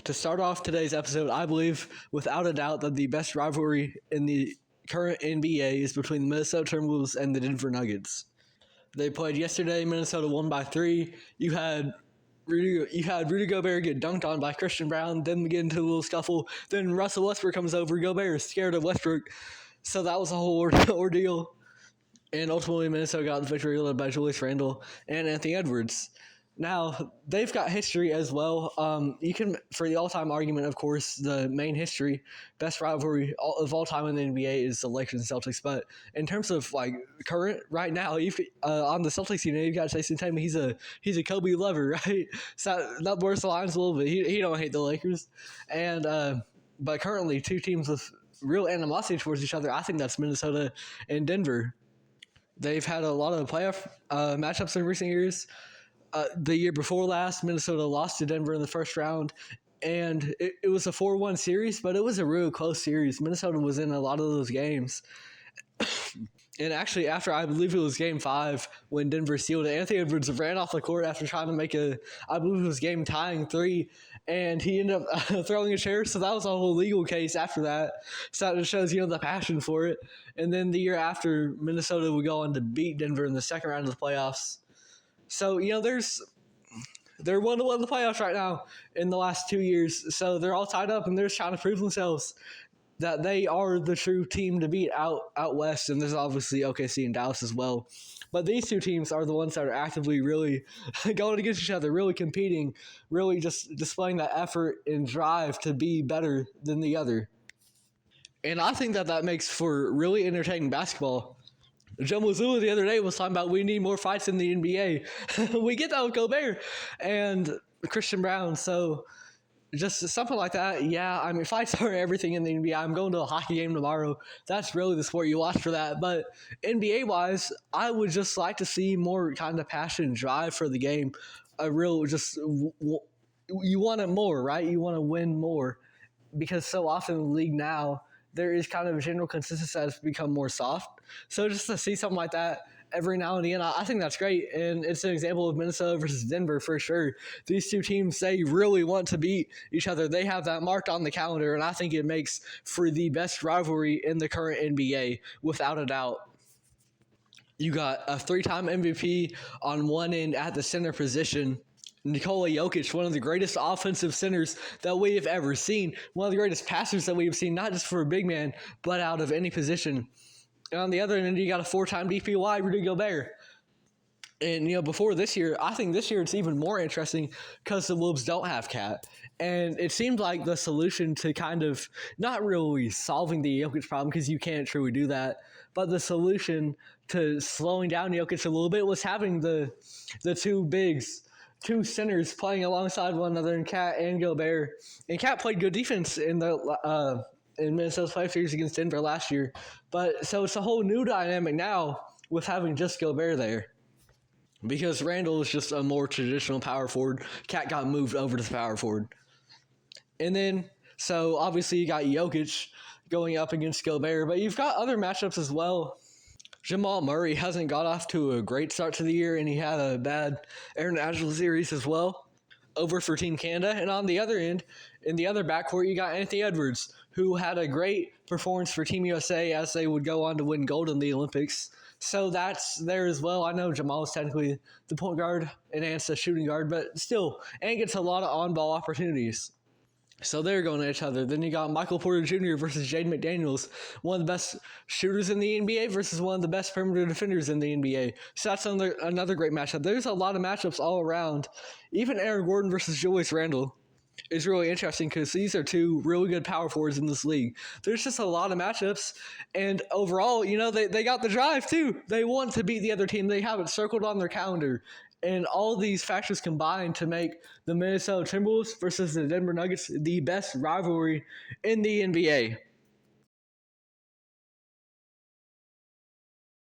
To start off today's episode, I believe without a doubt that the best rivalry in the current NBA is between the Minnesota Timberwolves and the Denver Nuggets. They played yesterday. Minnesota won by 3. You had Rudy Gobert get dunked on by Christian Brown, then we get into a little scuffle. Then Russell Westbrook comes over. Gobert is scared of Westbrook, so that was a whole ordeal. And ultimately, Minnesota got the victory led by Julius Randle and Anthony Edwards. Now, they've got history as well. You can, for the all-time argument, of course, the main history, best rivalry of all time in the NBA is the Lakers and Celtics. But in terms of like current, right now, on the Celtics, you've got Jason Tatum. He's a Kobe lover, right? So that blurs the lines a little bit. He don't hate the Lakers, and but currently, two teams with real animosity towards each other. I think that's Minnesota and Denver. They've had a lot of playoff matchups in recent years. The year before last, Minnesota lost to Denver in the first round, and it was a 4-1 series, but it was a real close series. Minnesota was in a lot of those games. And actually, after I believe it was Game 5, when Denver sealed it, Anthony Edwards ran off the court after trying to make I believe it was game-tying 3, and he ended up throwing a chair, so that was a whole legal case after that. So it shows, the passion for it. And then the year after, Minnesota would go on to beat Denver in the second round of the playoffs. So, they're 1-1 in the playoffs right now in the last 2 years. So they're all tied up, and they're just trying to prove themselves that they are the true team to beat out west. And there's obviously OKC and Dallas as well. But these two teams are the ones that are actively really going against each other, really competing, really just displaying that effort and drive to be better than the other. And I think that makes for really entertaining basketball. Joe Mazzulla the other day was talking about we need more fights in the NBA. We get that with Gobert and Christian Brown. So just something like that. Yeah, I mean, fights are everything in the NBA. I'm going to a hockey game tomorrow. That's really the sport you watch for that. But NBA-wise, I would just like to see more kind of passion and drive for the game. A real you want it more, right? You want to win more. Because so often in the league now, there is kind of a general consensus that it's become more soft. So just to see something like that every now and again, I think that's great. And it's an example of Minnesota versus Denver for sure. These two teams, they really want to beat each other. They have that marked on the calendar, and I think it makes for the best rivalry in the current NBA, without a doubt. You got a 3-time MVP on one end at the center position. Nikola Jokic, one of the greatest offensive centers that we have ever seen. One of the greatest passers that we have seen, not just for a big man, but out of any position. And on the other end, you got a 4-time DPOY, Rudy Gobert. And, before this year, I think this year it's even more interesting because the Wolves don't have Cat. And it seemed like the solution to kind of not really solving the Jokic problem, because you can't truly do that, but the solution to slowing down Jokic a little bit was having the two centers playing alongside one another in Cat and Gobert. And Cat played good defense in Minnesota's playoff series against Denver last year. But so it's a whole new dynamic now with having just Gobert there. Because Randle is just a more traditional power forward. Cat got moved over to the power forward. And then, so obviously you got Jokic going up against Gobert, but you've got other matchups as well. Jamal Murray hasn't got off to a great start to the year, and he had a bad international series as well over for Team Canada. And on the other end, in the other backcourt, you got Anthony Edwards, who had a great performance for Team USA as they would go on to win gold in the Olympics. So that's there as well. I know Jamal is technically the point guard and Ant's the shooting guard, but still, Ant gets a lot of on-ball opportunities. So they're going at each other. Then you got Michael Porter Jr. versus Jaden McDaniels, one of the best shooters in the NBA versus one of the best perimeter defenders in the NBA. So that's another great matchup. There's a lot of matchups all around. Even Aaron Gordon versus Julius Randle is really interesting because these are two really good power forwards in this league. There's just a lot of matchups. And overall, they got the drive too. They want to beat the other team. They have it circled on their calendar. And all these factors combine to make the Minnesota Timberwolves versus the Denver Nuggets the best rivalry in the NBA.